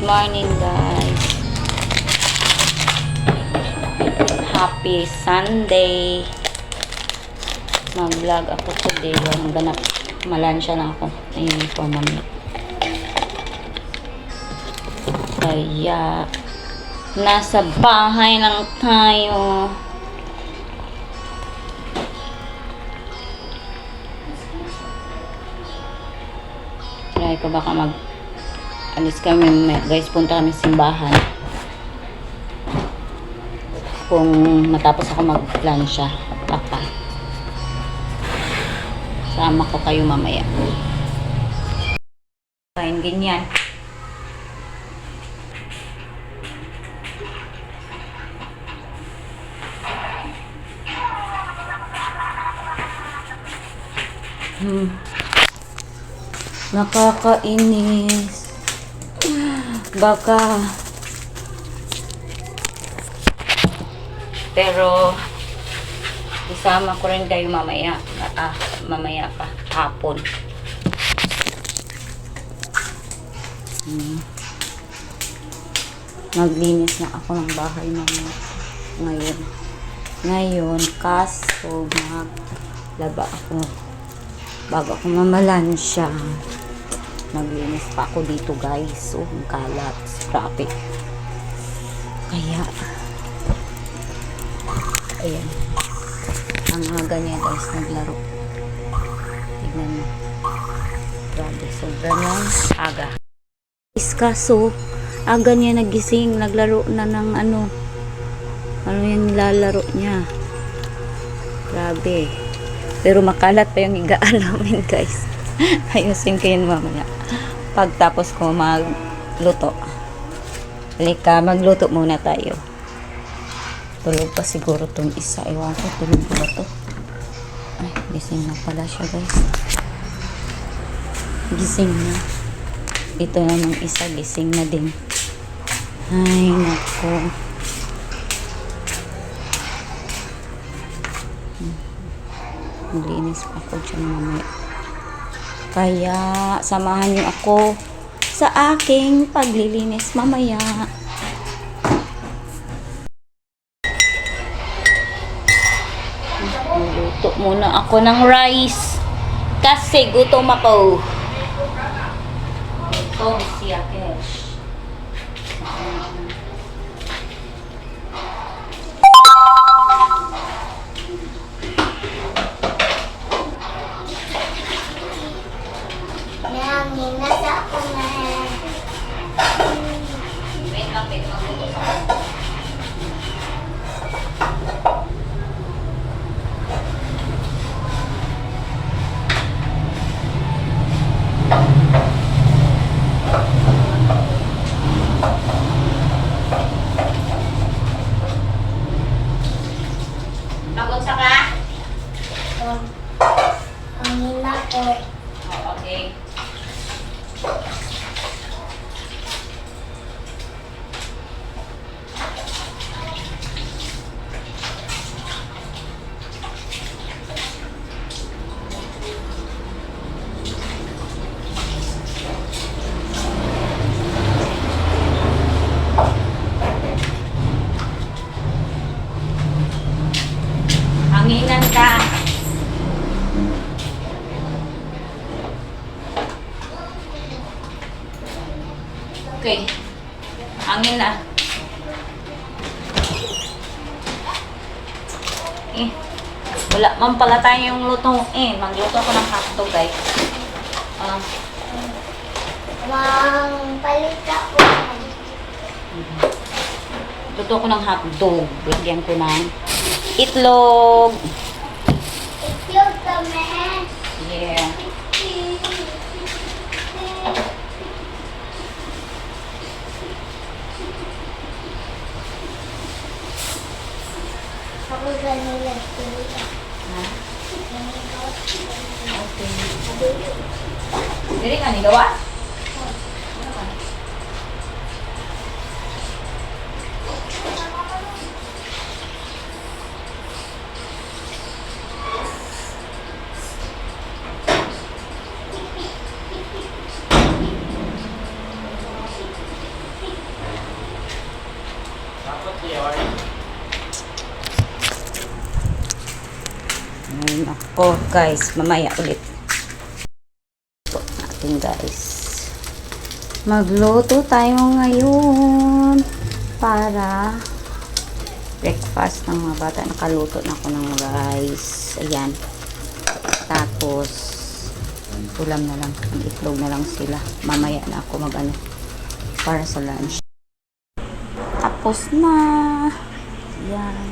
morning guys. Happy Sunday. Mag-vlog ako today. Ang ganap. Malansya na ako. Ayun po mami. Kaya nasa bahay lang tayo. Try ko baka alis kami guys, punta kami simbahan kung matapos ako mag-plansya. Papa, sama ko kayo mamaya. Kain ganyan. Nakakainis. Baka. Pero isama ko rin kayo mamaya. Mamaya pa. Hapon. Maglinis na ako ng bahay mamaya. Ngayon, kaso maglaba ako bago ako mamalansya. Maglinis pa ako dito guys. Oh, ang kalat. Traffic. Kaya ayan. Ang aga niya guys, naglaro. Tignan mo. Grabe, sobrang aga. Kaso, aga niya nagising. Naglaro na ng ano yung nilalaro niya. Grabe. Pero makalat pa yung higaan namin guys. Ayusin ko yun mamaya. Pagtapos ko magluto. Halika, magluto muna tayo. Tulog pa siguro tong isa. Ewan ko, tulog ba to? Ay, gising na pala siya guys. Gising na. Ito namang isa, gising na din. Ay, nako. Maglinis pa ako dyan mamaya. Kaya, samahan niyo ako sa aking paglilinis mamaya. Luto muna ako ng rice. Kasi gutom ako. Ito siya, Kesh. Nasa ako na. Wait lang, magluto sa ako. Pagod sa ka? Hangin ako. Oh, okay. Hanginan ka. Okay. Hangin na. Wala man pala tayong luto. Magluto ko ng hotdog guys. Mang palit ako. Luto ko ng hotdog. Lagyan ko ng itlog. Itlog kami. Yeah. Ako ganun lang sila. Ha? Okay. Dili ka nigawa? Ayun ako guys, mamaya ulit. Ito natin guys. Magluto tayo ngayon para breakfast ng mga bata. Nakaluto na ako ng rice. Ayan. Tapos ulam na lang. Ang itlog na lang sila. Mamaya na ako mag-ano para sa lunch. Tapos na. Ayan.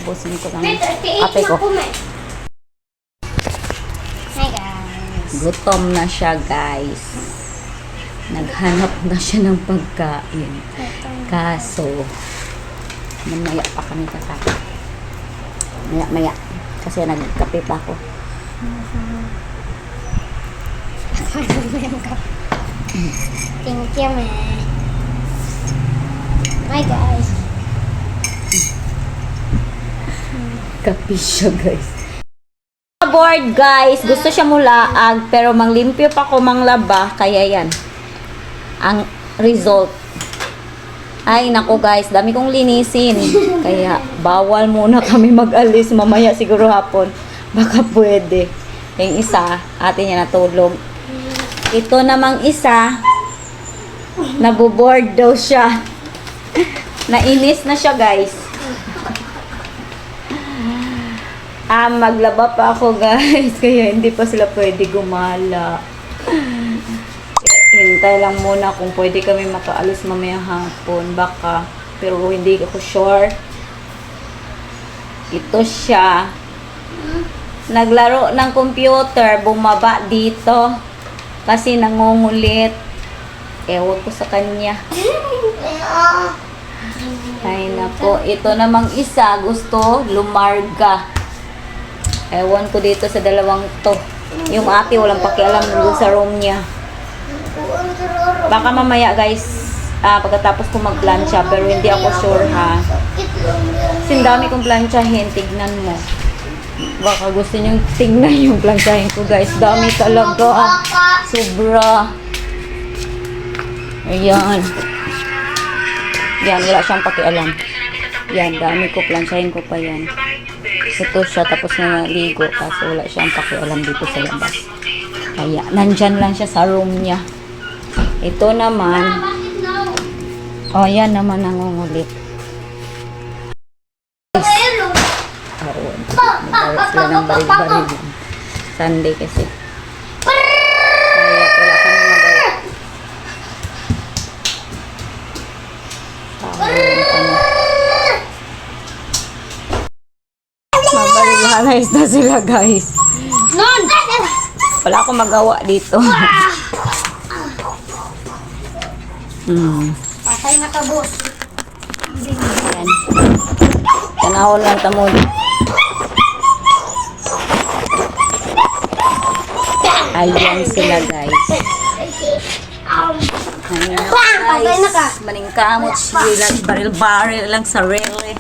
Busin ko lang kape ko. Hi guys. Gutom na siya guys. Naghanap na siya ng pagkain. Kaso, mamaya pa kami kakain. Maya. Kasi nagkape pa ako. Thank you, man. Hi guys. Kape siya guys. Board guys. Gusto siya mulaag. Pero manglimpyo pa ko manglaba. Kaya yan. Ang result. Ay nako guys. Dami kong linisin. Kaya bawal muna kami mag-alis. Mamaya siguro hapon. Baka pwede. Yung isa. Ate niya natulog. Ito namang isa. Naboboard daw siya. Nainis na siya guys. Maglaba pa ako guys. Kaya hindi pa sila pwede gumala. Hintay lang muna kung pwede kami makaalis mamaya hapon. Baka. Pero hindi ako sure. Ito siya. Naglaro ng computer. Bumaba dito. Kasi nangungulit. Ewan ko sa kanya. Ay nako. Ito namang isa. Gusto lumarga. Ewan ko dito sa dalawang to. Yung ate walang pakialam nandun sa room niya. Baka mamaya guys, pagkatapos ko mag-plancha, pero hindi ako sure ha. Kasi dami kong planchahin, tignan mo. Baka gusto nyo tignan yung planchahin ko guys. Dami talaga. Sobra. Ayan. Yan, wala siyang pakialam. Yan, dami ko, planchahin ko pa yan. Ito siya, tapos na naligo. Kaso wala siyang pakialam dito sa labas. Kaya, nandyan lang siya sa room niya. Ito naman. Oh, yan naman nangungulit. Aron. Nagbawa sila ng baril-baril. Sunday kasi. Kaya, wala kami magawa. Mabalighalayas na sila guys. Wala akong magawa dito. Patay na ka, boss. Ayan. Tanahon lang tamo. Ayan sila guys. Ayan Patay na ka. guys. Maningkamot sila. Baril-baril lang sa rele.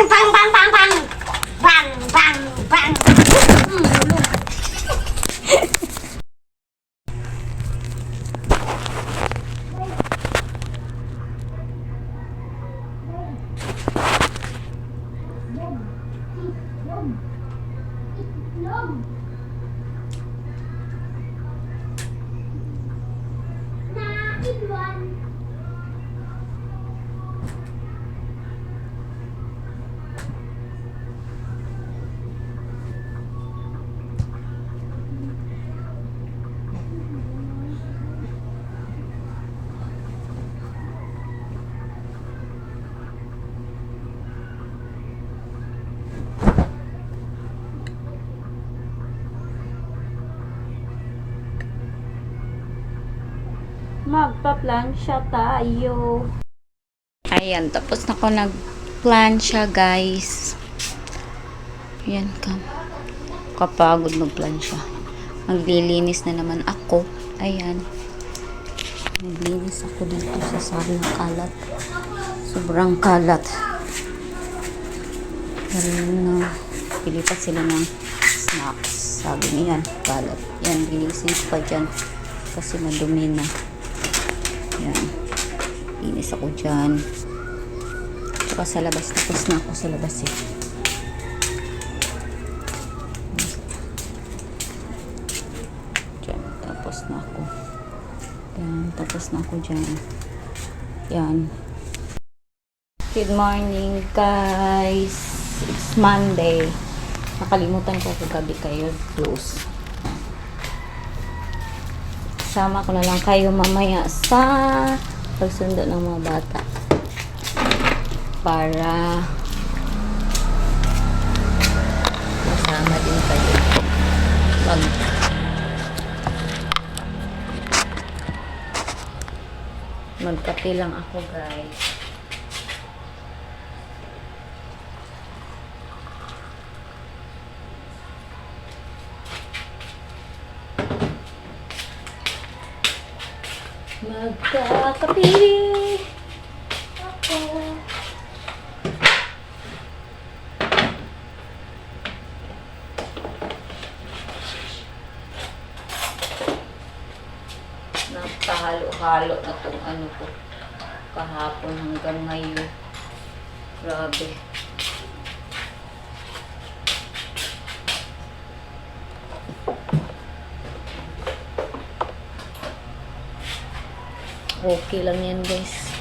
Bang, bang, bang, bang. Bang, bang, bang. Magpa-plancha tayo. Ayan, tapos na ako nag-plancha guys. Ayan ka. Kapagod mag-plancha. Maglilinis na naman ako. Ayan. Naglinis ako dito sa sala ng kalat. Sobrang kalat. Pero pili pa sila ng snacks. Sabi niyan, kalat. Yan, linisin ko pa dyan. kasi madumi na. Yan. Inis ako dyan. Tsaka sa labas. Tapos na ako sa labas eh. Dyan. Tapos na ako. Yan. Tapos na ako dyan. Yan. Good morning guys. It's Monday. Nakalimutan ko kagabi kayo close. Sama ko na lang kayo mamaya sa pagsundo ng mga bata. Para masama din kayo. Magkape lang ako guys. Magkakape ako. Nakahalo-halo na itong ano ko kahapon hanggang ngayon. Grabe. Okay lang yan guys.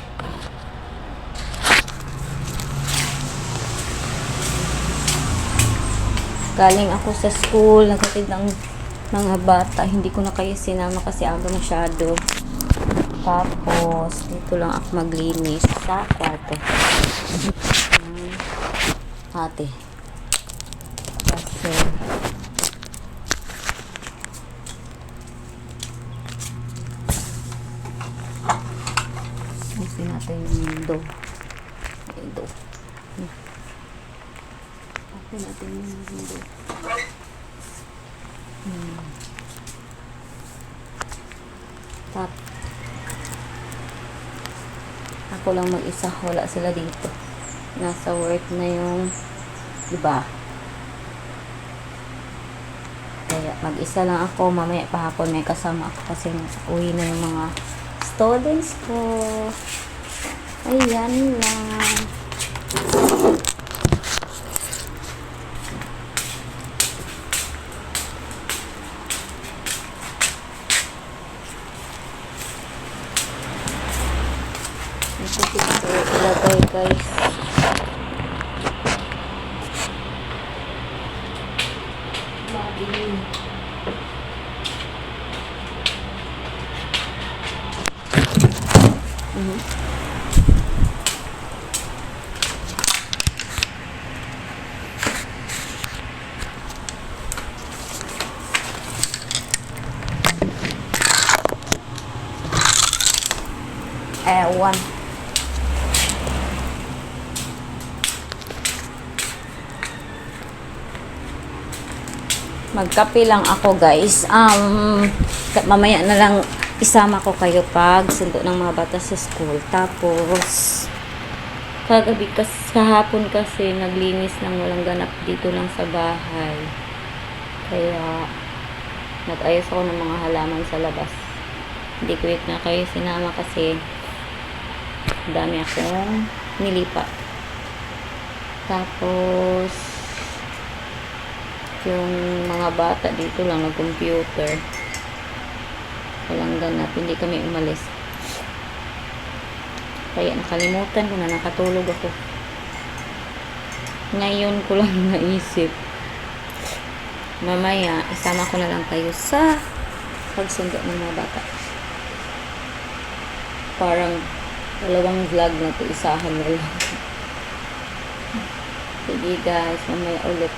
Galing ako sa school, nagkatid ng mga bata. Hindi ko na kayo sinama kasi aga masyado. Tapos, dito lang ako maglinis sa kwarto. Ate. Kasi, ayusin natin yung do. Ayusin natin yung do. Tap. Ako lang mag-isa. Wala sila dito. Nasa work na yung iba. Kaya mag-isa lang ako. Mamaya pahapon may kasama ako kasi uwi na yung mga students ko. Ayan lang. Ito ilagay guys. Mabili. One. Magkape lang ako guys. Mamaya na lang isama ko kayo pag sundo ng mga bata sa school. Tapos kagabi kahapon kasi naglinis lang walang ganap dito lang sa bahay. Kaya nag-ayos ako ng mga halaman sa labas. Hindi ko na kayo sinama kasi dami akong nilipat. Tapos yung mga bata dito lang nag-computer. Walang ganap, hindi kami umalis. Kaya nakalimutan ko na nakatulog ako. Ngayon ko lang naisip. Mamaya, isama ko na lang kayo sa pagsundo ng mga bata. Parang dalawang vlog na ito, isahan na lang. Sige guys, mamaya ulit.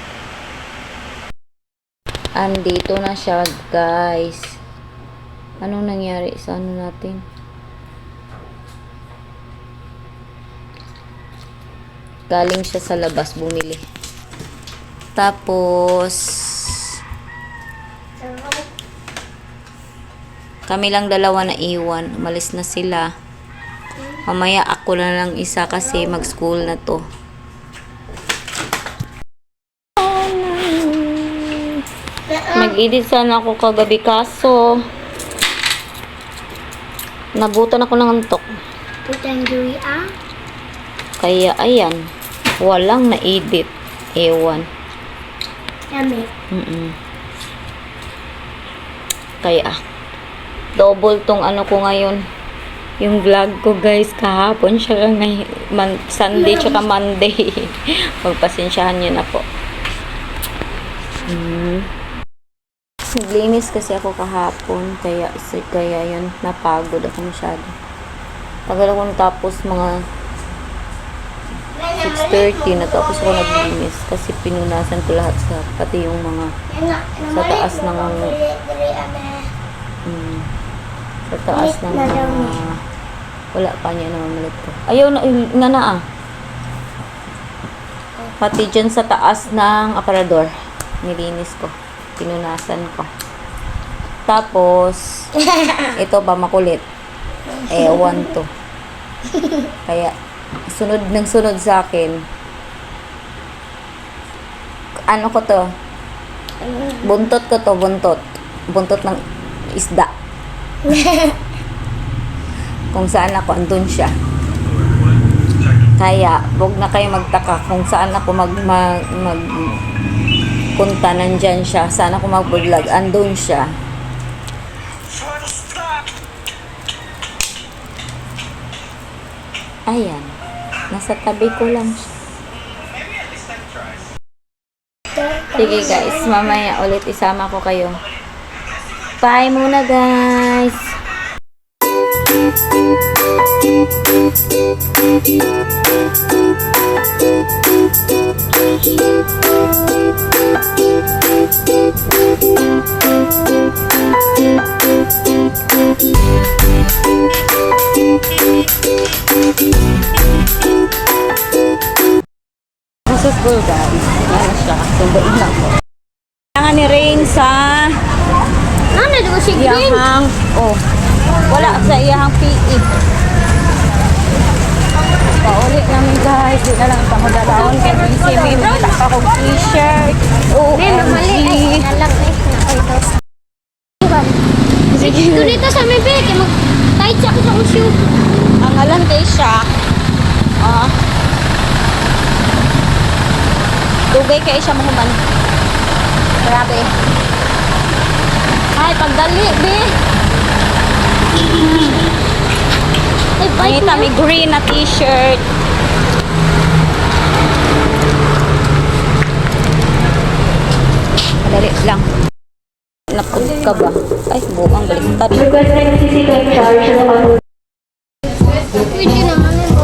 Andito na siya guys. Anong nangyari sa ano natin? Galing siya sa labas bumili. Tapos kami lang dalawa na iwan. Umalis na sila. Mamaya ako na lang isa kasi mag-school na to. Nag-edit sana ako kagabi kaso Nabutan ako ng antok. Putang Joey ah. Kaya ayan, walang na-edit. Ewan. Yummy. Kaya, double tong ano ko ngayon. Yung vlog ko guys, kahapon siya lang Sunday tsaka Monday. Pagpasensyahan niyo na po. Naglinis kasi ako kahapon, kaya yun, napagod ako masyado. Tagal ako natapos mga 6:30, natapos ako naglinis kasi pinunasan ko lahat pati yung mga sa taas ng sa taas ng wala pa niya na mamalit ko. Ayaw na pati dyan sa taas ng aparador nilinis ko, pinunasan ko. Tapos ito ba makulit, ewan to, kaya sunod sa akin. Ano ko to, buntot ko to, buntot ng isda. Kung saan ako, andun siya. Kaya, huwag na kayo magtaka kung saan ako punta, nandyan siya. Saan ako mag-vlog, andun siya. Ayan. Nasa tabi ko lang siya. Sige guys, mamaya ulit isama ko kayo. Bye muna guys! Sa school guys, ano siya, sunduin lang ko. Kailangan ni Rain sa Ano dito si Green? iyahang, wala sa iyahang PE. Paulit namin guys, di na lang ito magdalaon. Kaya busy, may mga akong t-shirt. Mali ay OMG. nalang eh. Sige. Dito sa may bed, mag-tight siya sa shoe. Ang alam kay siya, dugay kay siya mahuman. Grabe. Ay, pagdali, be. Ay, bike Nakita may green na t-shirt. Madali lang. Napag ka ba? Ay, buang baliktad. Pwede naman yun.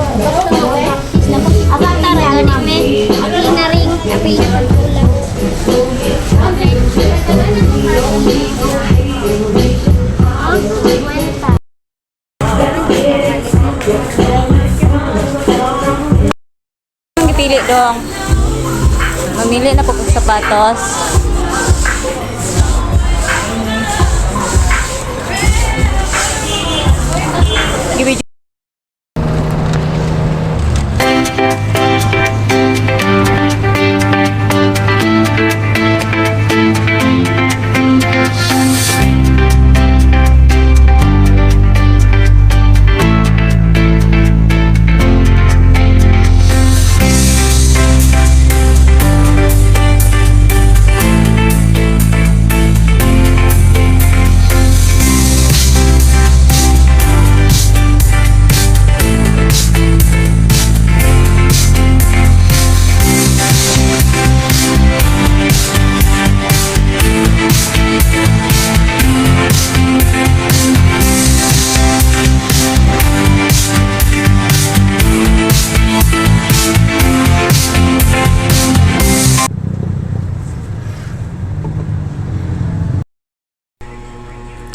Abang tara, anime. Api na ring. Api na pagkulang. Ang ipili dong. Mamili na po kong sapatos. Give me.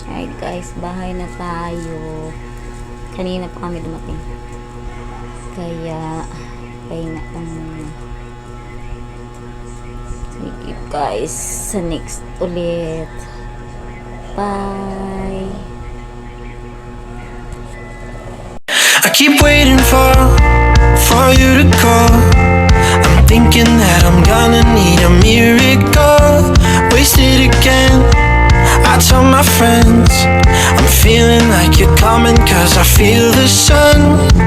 Hi guys, bahay na tayo. Kanina pa kami dumating. Kaya, pahinga lang muna. Sige guys, sa next ulit. Bye! I keep waiting for you to call. I'm thinking that I'm gonna need a miracle. Wasted again. I tell my friends I'm feeling like you're coming. coming, 'cause I feel the sun